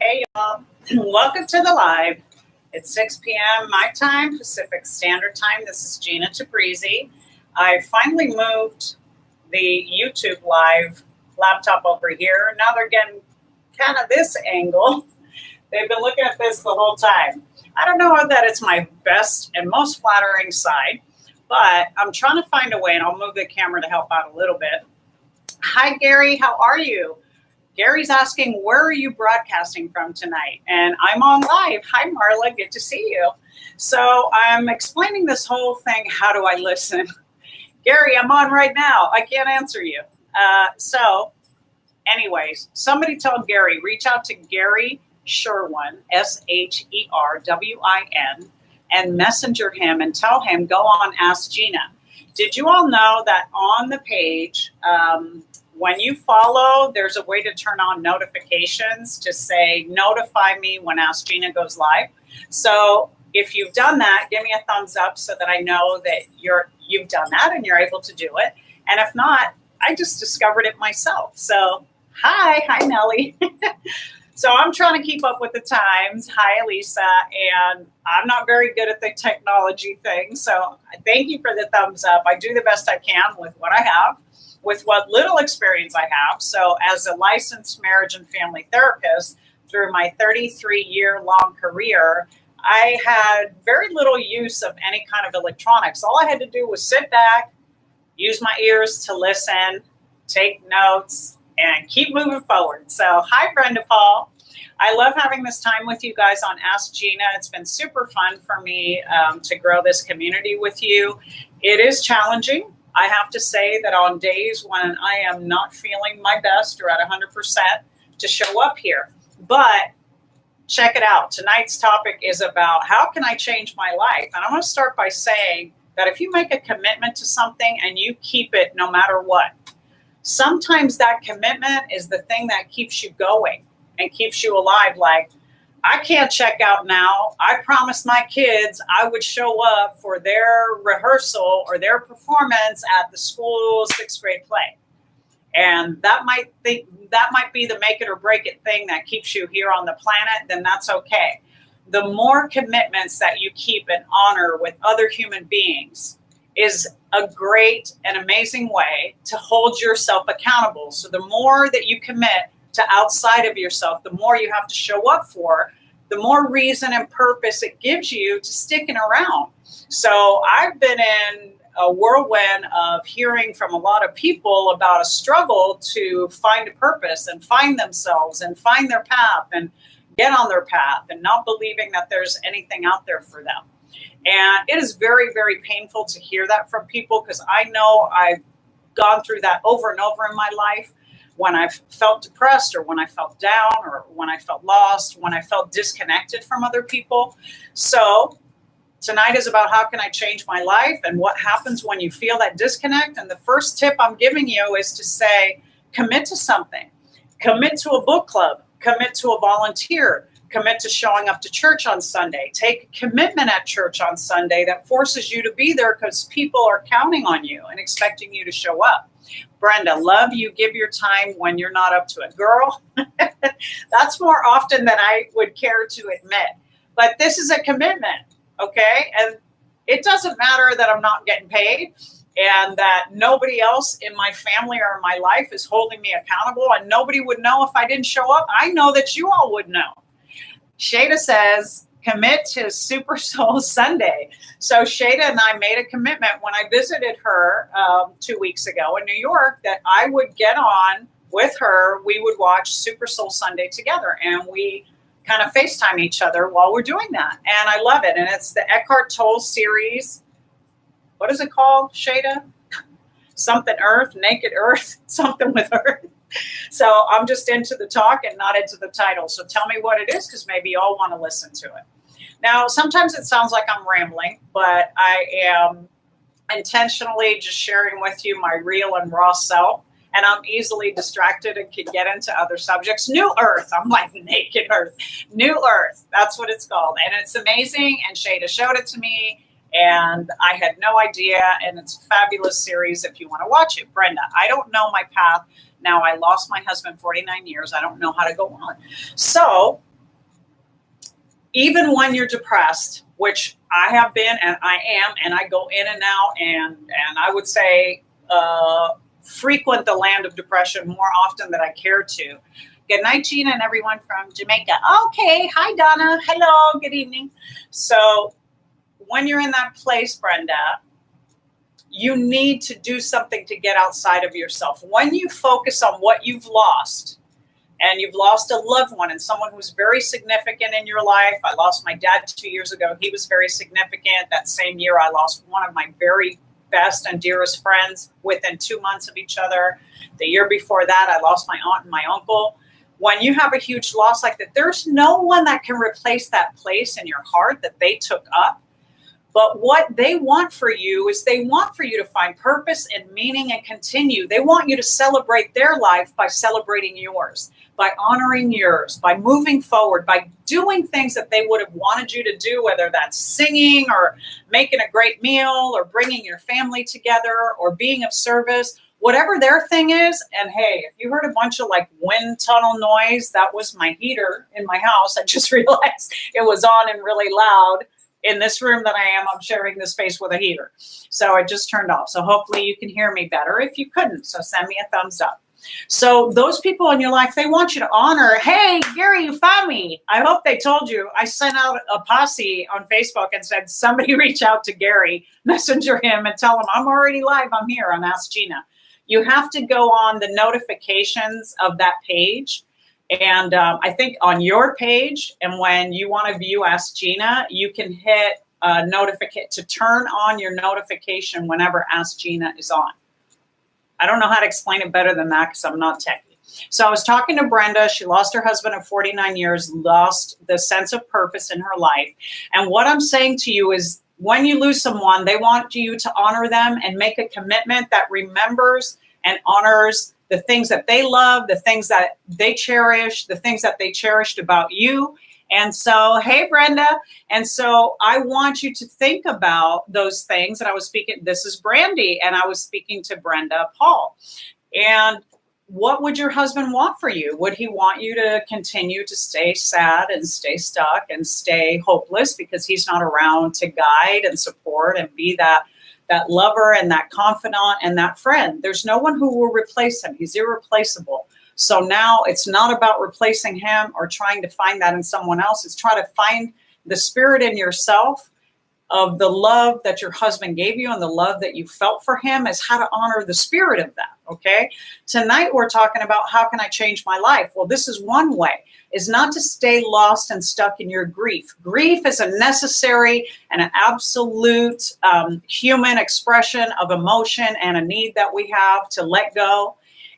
Hey, y'all. Welcome to the live. It's 6 p.m. my time, Pacific Standard Time. This is Gina Tabrizi. I finally moved the YouTube live laptop over here. Now they're getting kind of this angle. They've been looking at this the whole time. I don't know that it's my best and most flattering side, but I'm trying to find a way, and I'll move the camera to help out a little bit. Hi, Gary. How are you? Gary's asking, where are you broadcasting from tonight? And I'm on live. Hi, Marla. Good to see you. So I'm explaining this whole thing. How do I listen? Gary, I'm on right now. I can't answer you. Anyways, somebody tell Gary, reach out to Gary Sherwin, Sherwin, and messenger him and tell him, go on Ask Gina. Did you all know that on the page, when you follow, there's a way to turn on notifications to say, notify me when Ask Gina goes live. So if you've done that, give me a thumbs up so that I know that you've done that and you're able to do it. And if not, I just discovered it myself. So hi Nellie. So I'm trying to keep up with the times. Hi, Elisa. And I'm not very good at the technology thing. So thank you for the thumbs up. I do the best I can with what I have, with what little experience I have. So as a licensed marriage and family therapist through my 33-year-long career, I had very little use of any kind of electronics. All I had to do was sit back, use my ears to listen, take notes, and keep moving forward. So hi, Brenda Paul. I love having this time with you guys on Ask Gina. It's been super fun for me to grow this community with you. It is challenging. I have to say that on days when I am not feeling my best or at 100% to show up here. But check it out. Tonight's topic is about how can I change my life? And I'm going to start by saying that if you make a commitment to something and you keep it no matter what, sometimes that commitment is the thing that keeps you going and keeps you alive. Like, I can't check out now. I promised my kids I would show up for their rehearsal or their performance at the school 6th grade play. And that might be the make it or break it thing that keeps you here on the planet, then that's okay. The more commitments that you keep and honor with other human beings is a great and amazing way to hold yourself accountable. So the more that you commit to outside of yourself, the more you have to show up for, the more reason and purpose it gives you to sticking around. So I've been in a whirlwind of hearing from a lot of people about a struggle to find a purpose and find themselves and find their path and get on their path and not believing that there's anything out there for them. And it is very, very painful to hear that from people, because I know I've gone through that over and over in my life. When I felt depressed, or when I felt down, or when I felt lost, when I felt disconnected from other people. So tonight is about how can I change my life and what happens when you feel that disconnect. And the first tip I'm giving you is to say, commit to something. Commit to a book club. Commit to a volunteer. Commit to showing up to church on Sunday. Take a commitment at church on Sunday that forces you to be there because people are counting on you and expecting you to show up. Brenda, love you. Give your time when you're not up to it. Girl, that's more often than I would care to admit. But this is a commitment, okay? And it doesn't matter that I'm not getting paid and that nobody else in my family or in my life is holding me accountable, and nobody would know if I didn't show up. I know that you all would know. Shada says, commit to Super Soul Sunday. So Shada and I made a commitment when I visited her 2 weeks ago in New York that I would get on with her. We would watch Super Soul Sunday together, and we kind of FaceTime each other while we're doing that. And I love it. And it's the Eckhart Tolle series. What is it called, Shada? Something Earth, Naked Earth, something with Earth. So I'm just into the talk and not into the title. So tell me what it is, because maybe you all want to listen to it. Now, sometimes it sounds like I'm rambling, but I am intentionally just sharing with you my real and raw self. And I'm easily distracted and can get into other subjects. New Earth. I'm like Naked Earth. New Earth. That's what it's called. And it's amazing. And Shada showed it to me. And I had no idea. And it's a fabulous series if you want to watch it. Brenda, I don't know my path. Now, I lost my husband 49 years. I don't know how to go on. So even when you're depressed, which I have been and I am, and I go in and out, and I would say frequent the land of depression more often than I care to. Good night, Gina, and everyone from Jamaica. Okay, hi, Donna. Hello, good evening. So when you're in that place, Brenda, you need to do something to get outside of yourself. When you focus on what you've lost, and you've lost a loved one and someone who's very significant in your life. I lost my dad 2 years ago. He was very significant. That same year, I lost one of my very best and dearest friends within 2 months of each other. The year before that, I lost my aunt and my uncle. When you have a huge loss like that, there's no one that can replace that place in your heart that they took up. But what they want for you is they want for you to find purpose and meaning and continue. They want you to celebrate their life by celebrating yours, by honoring yours, by moving forward, by doing things that they would have wanted you to do, whether that's singing or making a great meal or bringing your family together or being of service, whatever their thing is. And hey, if you heard a bunch of like wind tunnel noise, that was my heater in my house. I just realized it was on and really loud. In this room that I'm sharing the space with a heater. So I just turned off. So hopefully you can hear me better if you couldn't. So send me a thumbs up. So those people in your life, they want you to honor, hey, Gary, you found me. I hope they told you. I sent out a posse on Facebook and said, somebody reach out to Gary, messenger him and tell him I'm already live. I'm here on Ask Gina. You have to go on the notifications of that page. And I think on your page, and when you want to view Ask Gina, you can hit notification to turn on your notification whenever Ask Gina is on. I don't know how to explain it better than that because I'm not techie. So I was talking to Brenda. She lost her husband of 49 years, lost the sense of purpose in her life. And what I'm saying to you is when you lose someone, they want you to honor them and make a commitment that remembers and honors the things that they love, the things that they cherish, the things that they cherished about you. And so, hey, Brenda. And so I want you to think about those things. And I was speaking, this is Brandy, and I was speaking to Brenda Paul. And what would your husband want for you? Would he want you to continue to stay sad and stay stuck and stay hopeless because he's not around to guide and support and be that lover and that confidant and that friend? There's no one who will replace him. He's irreplaceable. So now it's not about replacing him or trying to find that in someone else. It's try to find the spirit in yourself of the love that your husband gave you and the love that you felt for him, is how to honor the spirit of that. Okay. Tonight we're talking about how can I change my life? Well, this is one way, is not to stay lost and stuck in your grief. Grief is a necessary and an absolute human expression of emotion and a need that we have to let go.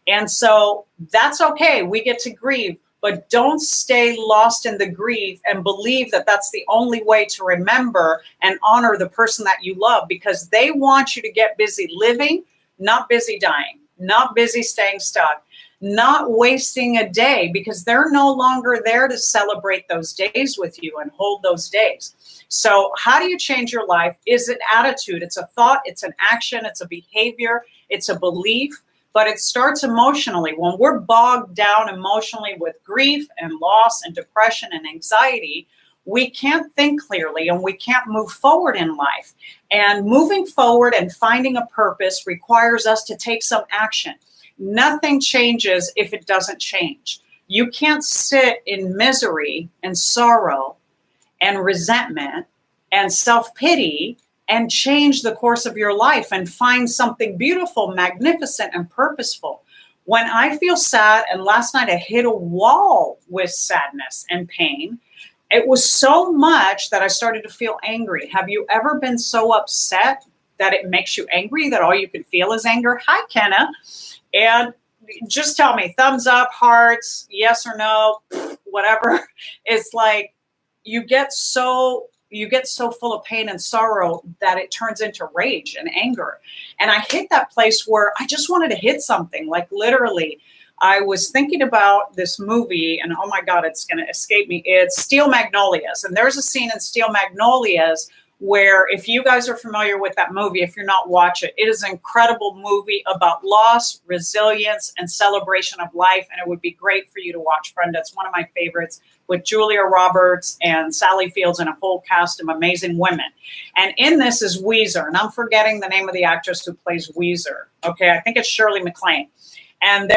And so that's okay. We get to grieve, but don't stay lost in the grief and believe that that's the only way to remember and honor the person that you love, because they want you to get busy living, not busy dying, not busy staying stuck, not wasting a day, because they're no longer there to celebrate those days with you and hold those days. So how do you change your life? Is it attitude? It's a thought, it's an action, it's a behavior, it's a belief. But it starts emotionally. When we're bogged down emotionally with grief and loss and depression and anxiety, we can't think clearly and we can't move forward in life. And moving forward and finding a purpose requires us to take some action. Nothing changes if it doesn't change. You can't sit in misery and sorrow and resentment and self-pity and change the course of your life and find something beautiful, magnificent, and purposeful. When I feel sad, and last night I hit a wall with sadness and pain, it was so much that I started to feel angry. Have you ever been so upset that it makes you angry, that all you can feel is anger? Hi, Kenna. And just tell me, thumbs up, hearts, yes or no, whatever. It's like you get so full of pain and sorrow that it turns into rage and anger. And I hit that place where I just wanted to hit something. Like literally, I was thinking about this movie, and oh my God, it's going to escape me. It's Steel Magnolias. And there's a scene in Steel Magnolias where if you guys are familiar with that movie, if you're not, watch it. It is an incredible movie about loss, resilience, and celebration of life. And it would be great for you to watch, Brenda. It's one of my favorites, with Julia Roberts and Sally Fields and a whole cast of amazing women. And in this is Weezer. And I'm forgetting the name of the actress who plays Weezer. Okay, I think it's Shirley MacLaine. And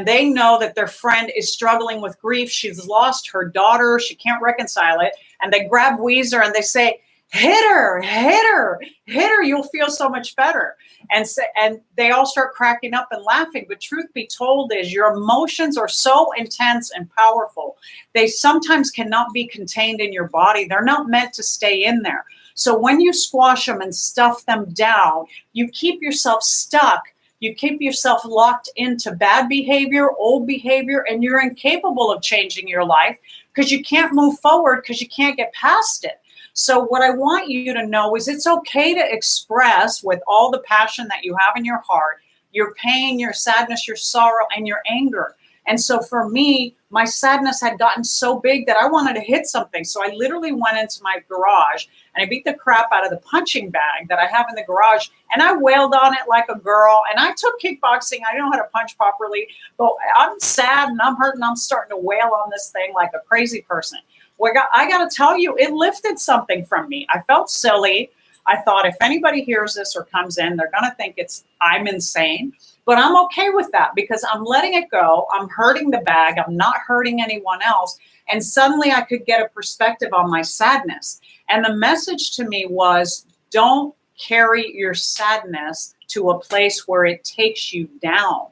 they know that their friend is struggling with grief. She's lost her daughter. She can't reconcile it. And they grab Weezer and they say, hit her, hit her, hit her. You'll feel so much better. And they all start cracking up and laughing. But truth be told is your emotions are so intense and powerful. They sometimes cannot be contained in your body. They're not meant to stay in there. So when you squash them and stuff them down, you keep yourself stuck. You keep yourself locked into bad behavior, old behavior, and you're incapable of changing your life because you can't move forward because you can't get past it. So what I want you to know is it's okay to express with all the passion that you have in your heart, your pain, your sadness, your sorrow, and your anger. And so for me, my sadness had gotten so big that I wanted to hit something. So I literally went into my garage and I beat the crap out of the punching bag that I have in the garage. And I wailed on it like a girl. And I took kickboxing. I know how to punch properly. But I'm sad and I'm hurt and I'm starting to wail on this thing like a crazy person. Well, I got to tell you, it lifted something from me. I felt silly. I thought if anybody hears this or comes in, they're going to think I'm insane. But I'm okay with that because I'm letting it go. I'm hurting the bag. I'm not hurting anyone else. And suddenly I could get a perspective on my sadness. And the message to me was, don't carry your sadness to a place where it takes you down.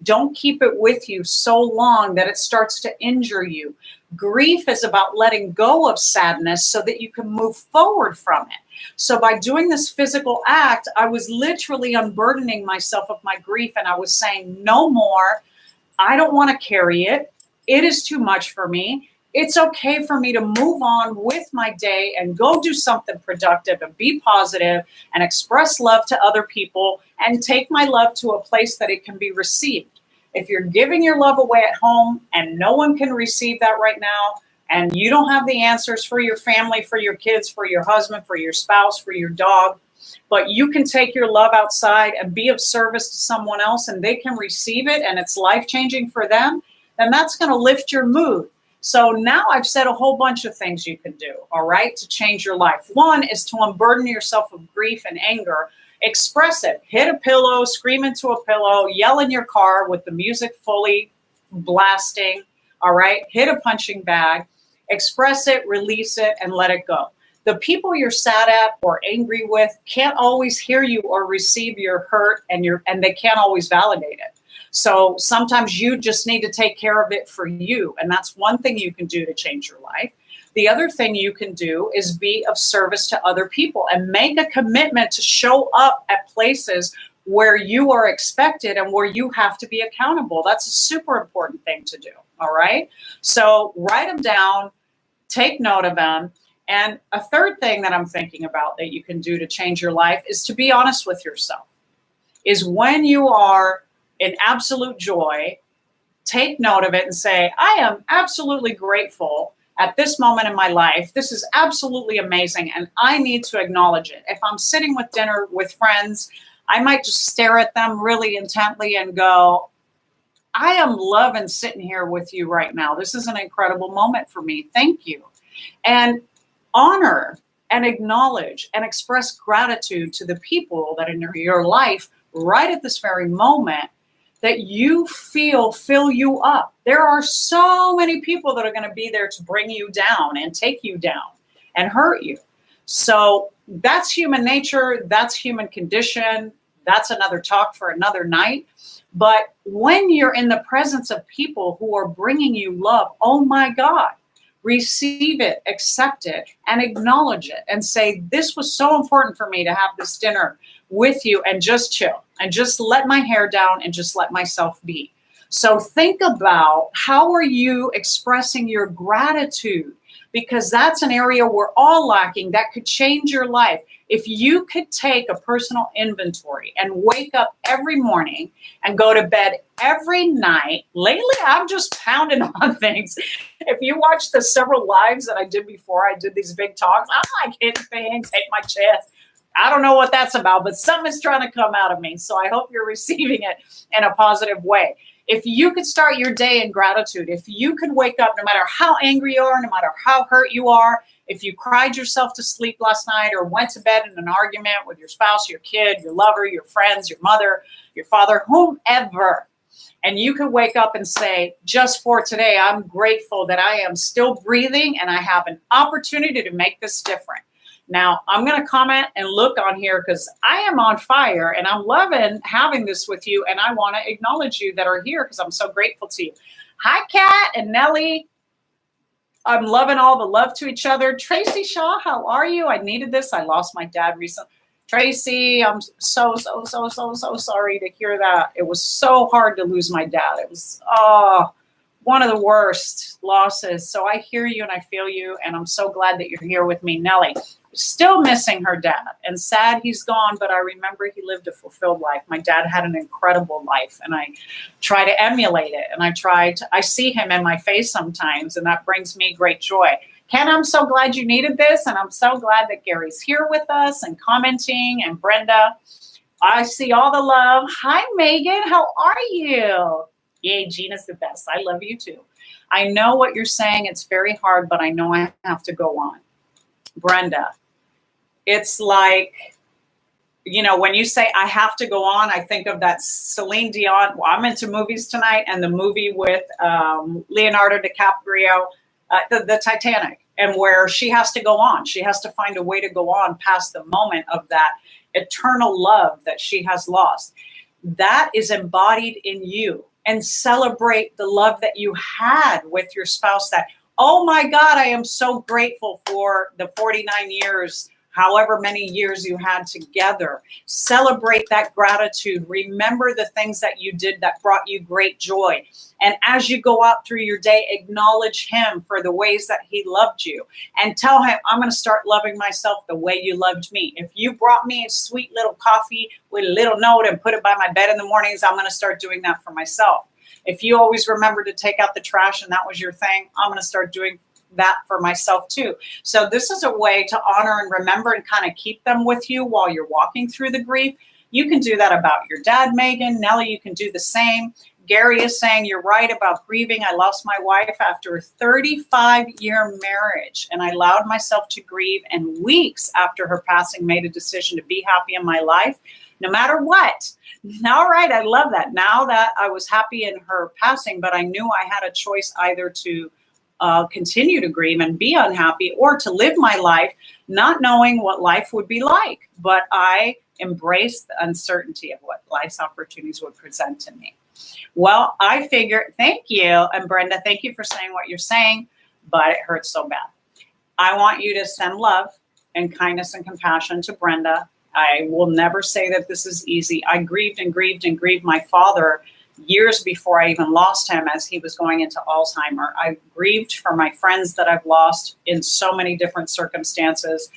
Don't keep it with you so long that it starts to injure you. Grief is about letting go of sadness so that you can move forward from it. So by doing this physical act, I was literally unburdening myself of my grief. And I was saying, no more. I don't want to carry it. It is too much for me. It's okay for me to move on with my day and go do something productive and be positive and express love to other people and take my love to a place that it can be received. If you're giving your love away at home and no one can receive that right now, and you don't have the answers for your family, for your kids, for your husband, for your spouse, for your dog, but you can take your love outside and be of service to someone else and they can receive it and it's life-changing for them, then that's going to lift your mood. So now I've said a whole bunch of things you can do, all right, to change your life. One is to unburden yourself of grief and anger. Express it. Hit a pillow, scream into a pillow, yell in your car with the music fully blasting, all right? Hit a punching bag. Express it, release it, and let it go. The people you're sad at or angry with can't always hear you or receive your hurt, and they can't always validate it. So sometimes you just need to take care of it for you, and that's one thing you can do to change your life. The other thing you can do is be of service to other people and make a commitment to show up at places where you are expected and where you have to be accountable. That's a super important thing to do. All right. So write them down, take note of them. And a third thing that I'm thinking about that you can do to change your life is to be honest with yourself. Is when you are in absolute joy, take note of it and say, I am absolutely grateful at this moment in my life. This is absolutely amazing. And I need to acknowledge it. If I'm sitting with dinner with friends, I might just stare at them really intently and go, I am loving sitting here with you right now. This is an incredible moment for me. Thank you. And honor and acknowledge and express gratitude to the people that are in your life right at this very moment that you feel fill you up. There are so many people that are going to be there to bring you down and take you down and hurt you. So that's human nature. That's human condition. That's another talk for another night. But when you're in the presence of people who are bringing you love, oh my God, receive it, accept it, and acknowledge it and say, this was so important for me to have this dinner with you and just chill and just let my hair down and just let myself be. So think about, how are you expressing your gratitude? Because that's an area we're all lacking that could change your life. If you could take a personal inventory and wake up every morning and go to bed every night. Lately, I'm just pounding on things. If you watch the several lives that I did before I did these big talks, I'm like hitting things, hitting my chest. I don't know what that's about, but something's trying to come out of me. So I hope you're receiving it in a positive way. If you could start your day in gratitude, if you could wake up, no matter how angry you are, no matter how hurt you are, if you cried yourself to sleep last night or went to bed in an argument with your spouse, your kid, your lover, your friends, your mother, your father, whomever, and you could wake up and say, just for today, I'm grateful that I am still breathing and I have an opportunity to make this different. Now, I'm going to comment and look on here because I am on fire and I'm loving having this with you. And I want to acknowledge you that are here because I'm so grateful to you. Hi, Kat and Nellie. I'm loving all the love to each other. Tracy Shaw, how are you? I needed this. I lost my dad recently. Tracy, I'm so sorry to hear that. It was so hard to lose my dad. It was, one of the worst losses. So I hear you and I feel you. And I'm so glad that you're here with me. Nellie, still missing her dad and sad he's gone, but I remember he lived a fulfilled life. My dad had an incredible life and I try to emulate it. And I see him in my face sometimes and that brings me great joy. Ken, I'm so glad you needed this. And I'm so glad that Gary's here with us and commenting, and Brenda, I see all the love. Hi, Megan, how are you? Yay, Gina's the best. I love you too. I know what you're saying. It's very hard, but I know I have to go on. Brenda, it's like, when you say I have to go on, I think of that Celine Dion. Well, I'm into movies tonight, and the movie with Leonardo DiCaprio, the Titanic, and where she has to go on. She has to find a way to go on past the moment of that eternal love that she has lost. That is embodied in you. And celebrate the love that you had with your spouse. That, oh my God, I am so grateful for the 49 years, however many years you had together. Celebrate that gratitude. Remember the things that you did that brought you great joy. And as you go out through your day, acknowledge him for the ways that he loved you. And tell him, I'm going to start loving myself the way you loved me. If you brought me a sweet little coffee with a little note and put it by my bed in the mornings, I'm going to start doing that for myself. If you always remember to take out the trash and that was your thing, I'm going to start doing that for myself too. So this is a way to honor and remember and kind of keep them with you while you're walking through the grief. You can do that about your dad, Megan. Nellie, you can do the same. Gary is saying, you're right about grieving. I lost my wife after a 35-year marriage, and I allowed myself to grieve, and weeks after her passing made a decision to be happy in my life, no matter what. All right, I love that. Now that I was happy in her passing, but I knew I had a choice either to continue to grieve and be unhappy or to live my life not knowing what life would be like. But I embraced the uncertainty of what life's opportunities would present to me. Well, I figured, thank you. And Brenda, thank you for saying what you're saying, but it hurts so bad. I want you to send love and kindness and compassion to Brenda. I will never say that this is easy. I grieved and grieved and grieved my father years before I even lost him as he was going into Alzheimer. I grieved for my friends that I've lost in so many different circumstances,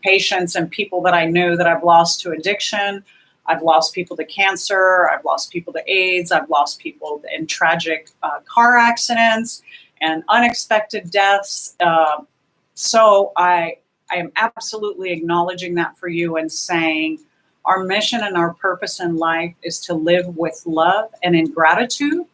patients and people that I knew that I've lost to addiction. I've lost people to cancer. I've lost people to AIDS. I've lost people in tragic car accidents and unexpected deaths. So I am absolutely acknowledging that for you and saying our mission and our purpose in life is to live with love and in gratitude.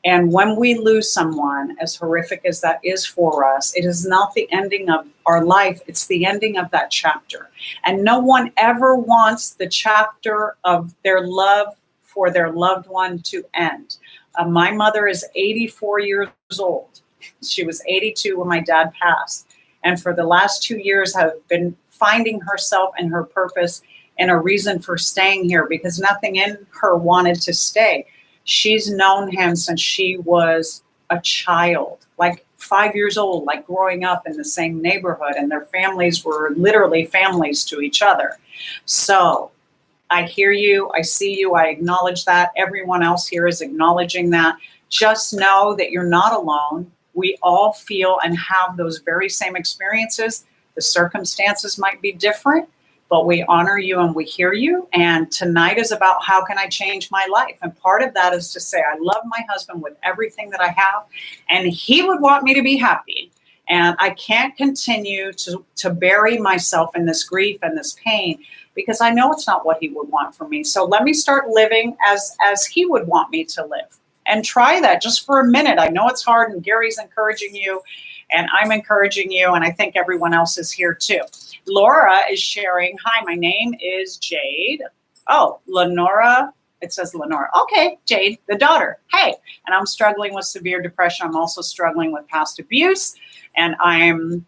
And when we lose someone, as horrific as that is for us, it is not the ending of our life. It's the ending of that chapter. And no one ever wants the chapter of their love for their loved one to end. My mother is 84 years old. She was 82 when my dad passed. And for the last 2 years have been finding herself and her purpose and a reason for staying here because nothing in her wanted to stay. She's known him since she was a child, like 5 years old, like growing up in the same neighborhood, and their families were literally families to each other. So I hear you. I see you. I acknowledge that. Everyone else here is acknowledging that. Just know that you're not alone. We all feel and have those very same experiences. The circumstances might be different, but we honor you and we hear you. And tonight is about how can I change my life? And part of that is to say, I love my husband with everything that I have, and he would want me to be happy. And I can't continue to bury myself in this grief and this pain because I know it's not what he would want for me. So let me start living as he would want me to live. And try that just for a minute. I know it's hard, and Gary's encouraging you, and I'm encouraging you, and I think everyone else is here too. Laura is sharing, hi, my name is Jade. Oh, Lenora, it says Lenora. Okay, Jade, the daughter. Hey, and I'm struggling with severe depression. I'm also struggling with past abuse, and I'm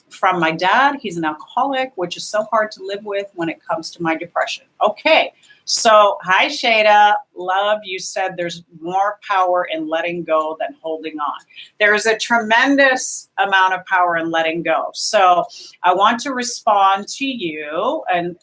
from my dad. He's an alcoholic, which is so hard to live with when it comes to my depression. Okay. So, hi, Shada. Love, you said there's more power in letting go than holding on. There is a tremendous amount of power in letting go. So, I want to respond to you and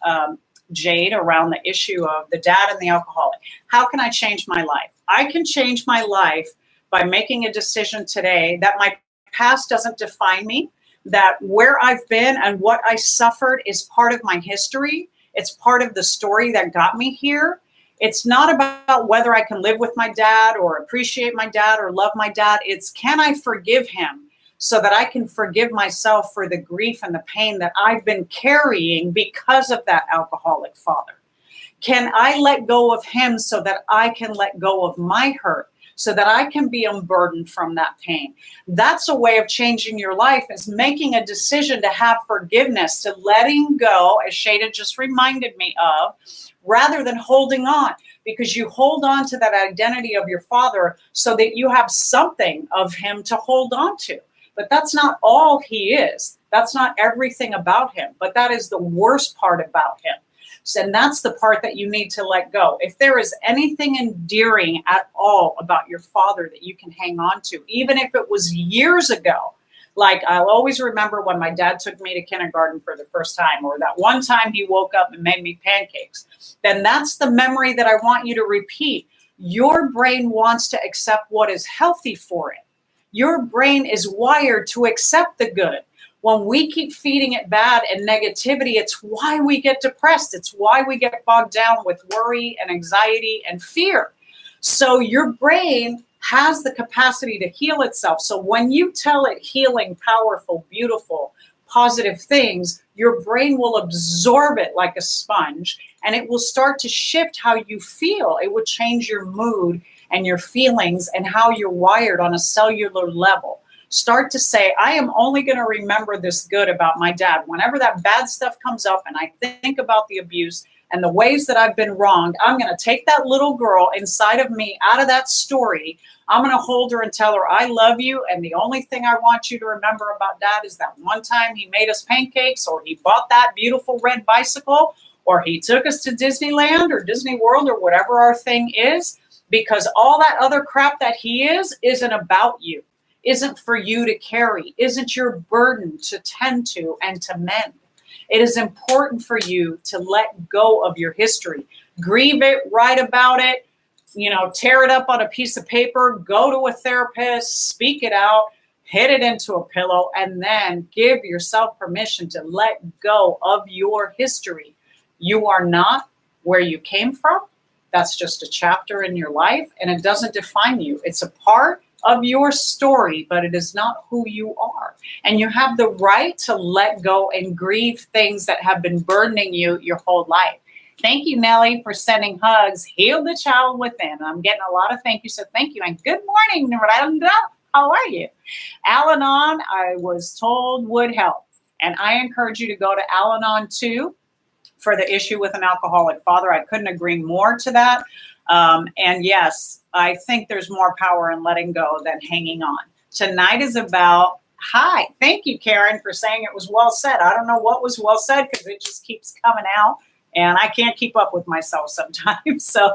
Jade around the issue of the dad and the alcoholic. How can I change my life? I can change my life by making a decision today that my past doesn't define me, that where I've been and what I suffered is part of my history. It's part of the story that got me here. It's not about whether I can live with my dad or appreciate my dad or love my dad. It's can I forgive him so that I can forgive myself for the grief and the pain that I've been carrying because of that alcoholic father? Can I let go of him so that I can let go of my hurt, so that I can be unburdened from that pain? That's a way of changing your life, is making a decision to have forgiveness, to letting go, as Shada just reminded me of, rather than holding on, because you hold on to that identity of your father so that you have something of him to hold on to. But that's not all he is. That's not everything about him, but that is the worst part about him. And that's the part that you need to let go. If there is anything endearing at all about your father that you can hang on to, even if it was years ago, like I'll always remember when my dad took me to kindergarten for the first time, or that one time he woke up and made me pancakes, then that's the memory that I want you to repeat. Your brain wants to accept what is healthy for it. Your brain is wired to accept the good. When we keep feeding it bad and negativity, it's why we get depressed. It's why we get bogged down with worry and anxiety and fear. So your brain has the capacity to heal itself. So when you tell it healing, powerful, beautiful, positive things, your brain will absorb it like a sponge, and it will start to shift how you feel. It will change your mood and your feelings and how you're wired on a cellular level. Start to say, I am only going to remember this good about my dad. Whenever that bad stuff comes up and I think about the abuse and the ways that I've been wronged, I'm going to take that little girl inside of me out of that story. I'm going to hold her and tell her, I love you. And the only thing I want you to remember about dad is that one time he made us pancakes, or he bought that beautiful red bicycle, or he took us to Disneyland or Disney World or whatever our thing is, because all that other crap that he is isn't about you. Isn't for you to carry, isn't your burden to tend to and to mend. It is important for you to let go of your history. Grieve it, write about it, tear it up on a piece of paper, go to a therapist, speak it out, hit it into a pillow, and then give yourself permission to let go of your history. You are not where you came from. That's just a chapter in your life, and it doesn't define you. It's a part of your story, but it is not who you are. And you have the right to let go and grieve things that have been burdening you your whole life. Thank you, Nellie, for sending hugs. Heal the child within. I'm getting a lot of thank you, so thank you. And good morning, Miranda. How are you? Al-Anon, I was told, would help. And I encourage you to go to Al-Anon too for the issue with an alcoholic father. I couldn't agree more to that. And yes, I think there's more power in letting go than hanging on. Tonight is about, hi, thank you, Karen, for saying it was well said. I don't know what was well said because it just keeps coming out and I can't keep up with myself sometimes. So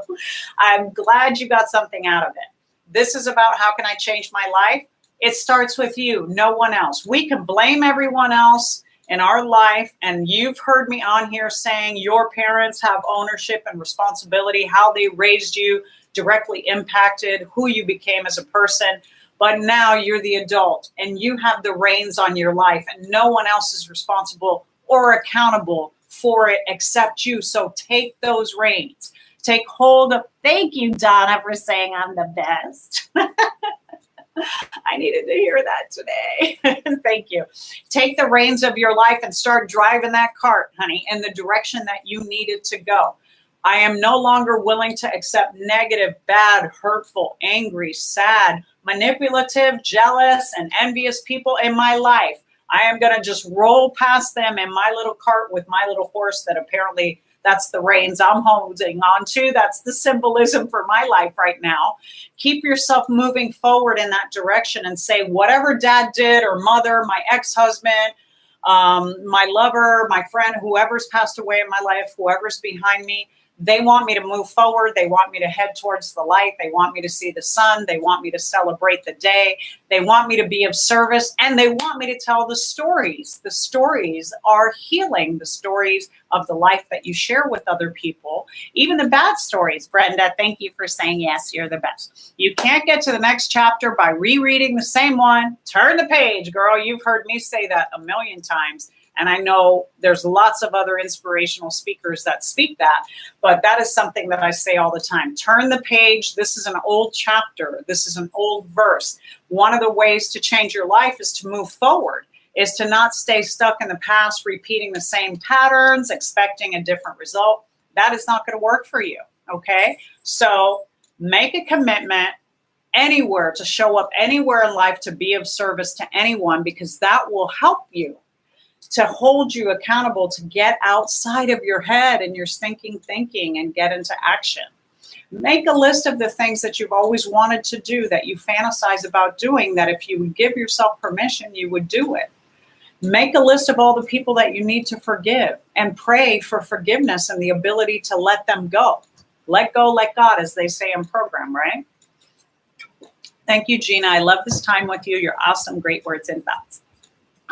I'm glad you got something out of it. This is about how can I change my life? It starts with you, no one else. We can blame everyone else in our life, and you've heard me on here saying your parents have ownership and responsibility, how they raised you directly impacted who you became as a person. But now you're the adult and you have the reins on your life, and no one else is responsible or accountable for it except you. So take those reins. Take hold of. Thank you, Donna, for saying I'm the best. I needed to hear that today. Thank you. Take the reins of your life and start driving that cart, honey, in the direction that you needed to go. I am no longer willing to accept negative, bad, hurtful, angry, sad, manipulative, jealous, and envious people in my life. I am going to just roll past them in my little cart with my little horse that apparently that's the reins I'm holding on to. That's the symbolism for my life right now. Keep yourself moving forward in that direction and say, whatever dad did or mother, my ex-husband, my lover, my friend, whoever's passed away in my life, whoever's behind me, they want me to move forward. They want me to head towards the light. They want me to see the sun. They want me to celebrate the day. They want me to be of service, and they want me to tell the stories. The stories are healing, the stories of the life that you share with other people, even the bad stories. Brenda, thank you for saying yes, you're the best. You can't get to the next chapter by rereading the same one. Turn the page, girl. You've heard me say that a million times. And I know there's lots of other inspirational speakers that speak that, but that is something that I say all the time. Turn the page. This is an old chapter. This is an old verse. One of the ways to change your life is to move forward, is to not stay stuck in the past, repeating the same patterns, expecting a different result. That is not going to work for you, okay? So make a commitment anywhere to show up anywhere in life to be of service to anyone, because that will help you to hold you accountable to get outside of your head and your stinking thinking and get into action. Make a list of the things that you've always wanted to do, that you fantasize about doing, that if you would give yourself permission, you would do it. Make a list of all the people that you need to forgive and pray for forgiveness and the ability to let them go. Let go, let God, as they say in program, right? Thank you, Gina. I love this time with you. You're awesome. Great words and thoughts.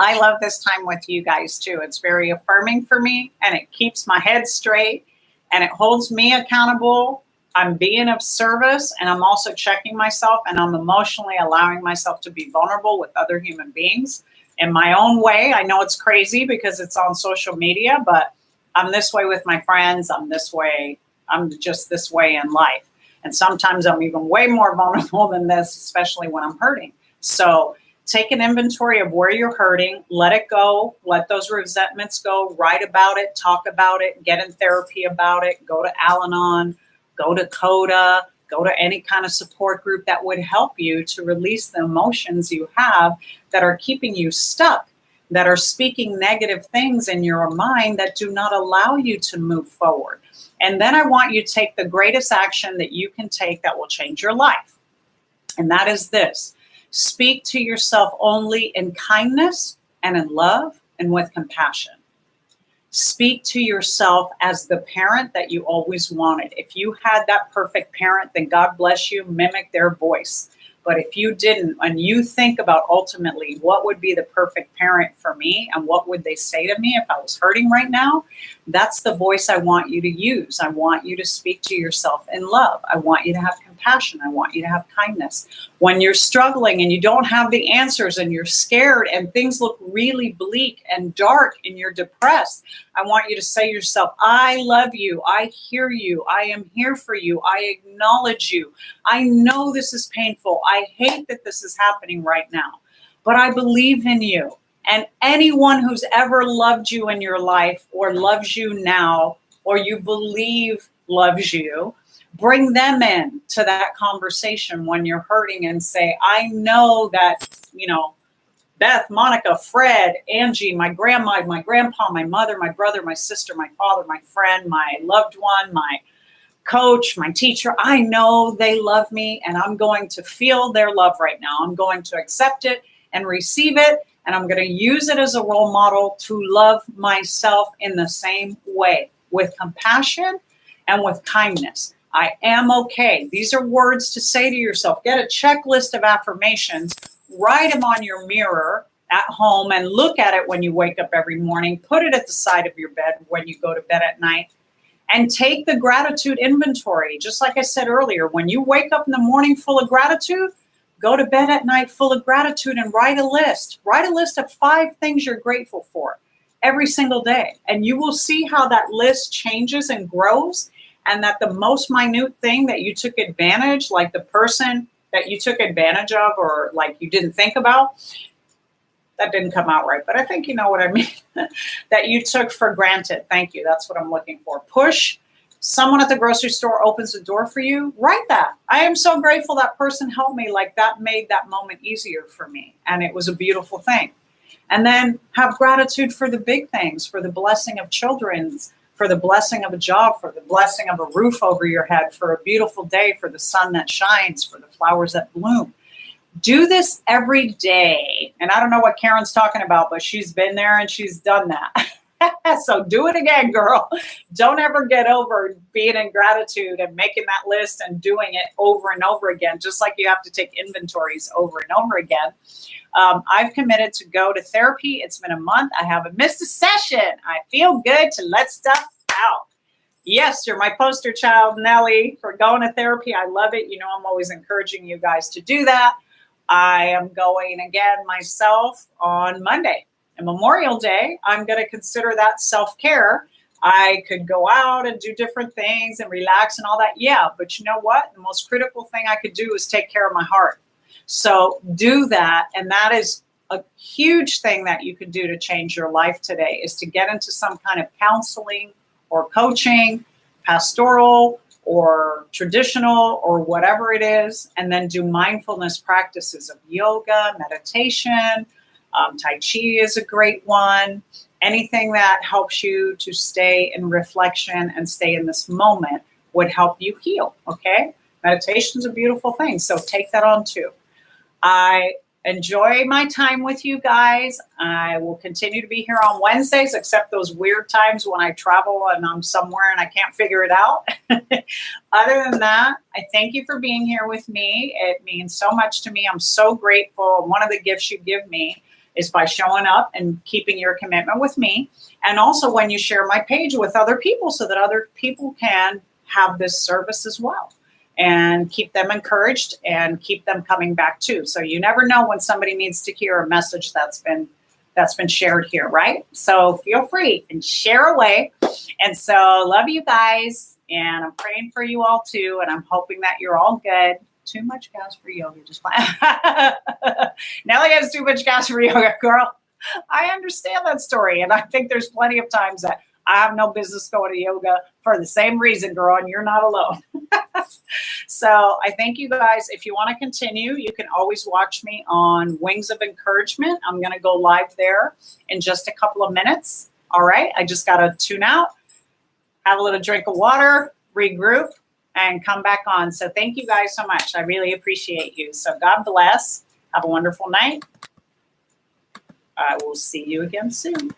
I love this time with you guys too. It's very affirming for me, and it keeps my head straight, and it holds me accountable. I'm being of service, and I'm also checking myself, and I'm emotionally allowing myself to be vulnerable with other human beings in my own way. I know it's crazy because it's on social media, but I'm this way with my friends. I'm this way. I'm just this way in life. And sometimes I'm even way more vulnerable than this, especially when I'm hurting. So take an inventory of where you're hurting, let it go, let those resentments go, write about it, talk about it, get in therapy about it, go to Al-Anon, go to CODA, go to any kind of support group that would help you to release the emotions you have that are keeping you stuck, that are speaking negative things in your mind that do not allow you to move forward. And then I want you to take the greatest action that you can take that will change your life. And that is this. Speak to yourself only in kindness and in love and with compassion. Speak to yourself as the parent that you always wanted. If you had that perfect parent, then God bless you, mimic their voice. But if you didn't, and you think about ultimately what would be the perfect parent for me and what would they say to me if I was hurting right now, that's the voice I want you to use. I want you to speak to yourself in love. I want you to have compassion. I want you to have kindness. When you're struggling and you don't have the answers and you're scared and things look really bleak and dark and you're depressed, I want you to say to yourself, I love you. I hear you. I am here for you. I acknowledge you. I know this is painful. I hate that this is happening right now, but I believe in you. And anyone who's ever loved you in your life or loves you now, or you believe loves you, bring them in to that conversation when you're hurting and say, I know that, Beth, Monica, Fred, Angie, my grandma, my grandpa, my mother, my brother, my sister, my father, my friend, my loved one, my coach, my teacher, I know they love me, and I'm going to feel their love right now. I'm going to accept it and receive it, and I'm going to use it as a role model to love myself in the same way, with compassion and with kindness. I am okay. These are words to say to yourself. Get a checklist of affirmations, write them on your mirror, at home and look at it when you wake up every morning. Put it at the side of your bed when you go to bed at night. And take the gratitude inventory. Just like I said earlier, when you wake up in the morning full of gratitude, go to bed at night full of gratitude and write a list. Write a list of 5 things you're grateful for every single day. And you will see how that list changes and grows, and that the most minute thing that you took advantage, like the person that you took advantage of or like you didn't think about, that didn't come out right, but I think you know what I mean, that you took for granted. Thank you. That's what I'm looking for. Push. Someone at the grocery store opens the door for you. Write that. I am so grateful that person helped me. Like, that made that moment easier for me. And it was a beautiful thing. And then have gratitude for the big things, for the blessing of children, for the blessing of a job, for the blessing of a roof over your head, for a beautiful day, for the sun that shines, for the flowers that bloom. Do this every day. And I don't know what Karen's talking about, but she's been there and she's done that. So do it again, girl. Don't ever get over being in gratitude and making that list and doing it over and over again, just like you have to take inventories over and over again. I've committed to go to therapy. It's been a month. I haven't missed a session. I feel good to let stuff out. Yes, you're my poster child, Nellie, for going to therapy. I love it. You know, I'm always encouraging you guys to do that. I am going again myself on Monday. And Memorial Day, I'm going to consider that self-care. I could go out and do different things and relax and all that. Yeah, but you know what? The most critical thing I could do is take care of my heart. So do that. And that is a huge thing that you can do to change your life today, is to get into some kind of counseling or coaching, pastoral or traditional or whatever it is, and then do mindfulness practices of yoga, meditation. Tai Chi is a great one. Anything that helps you to stay in reflection and stay in this moment would help you heal, okay? Meditation is a beautiful thing, so take that on too. I enjoy my time with you guys. I will continue to be here on Wednesdays, except those weird times when I travel and I'm somewhere and I can't figure it out. Other than that, I thank you for being here with me. It means so much to me. I'm so grateful. One of the gifts you give me is by showing up and keeping your commitment with me. And also when you share my page with other people so that other people can have this service as well, and keep them encouraged and keep them coming back too. So you never know when somebody needs to hear a message that's been shared here, right? So feel free and share away. And so love you guys, and I'm praying for you all too, and I'm hoping that you're all good. Too much gas for yoga, just fine. Nellie has too much gas for yoga, girl. I understand that story, and I think there's plenty of times that I have no business going to yoga for the same reason, girl, and you're not alone. So I thank you guys. If you want to continue, you can always watch me on Wings of Encouragement. I'm going to go live there in just a couple of minutes. All right. I just got to tune out, have a little drink of water, regroup, and come back on. So thank you guys so much. I really appreciate you. So God bless. Have a wonderful night. I will see you again soon.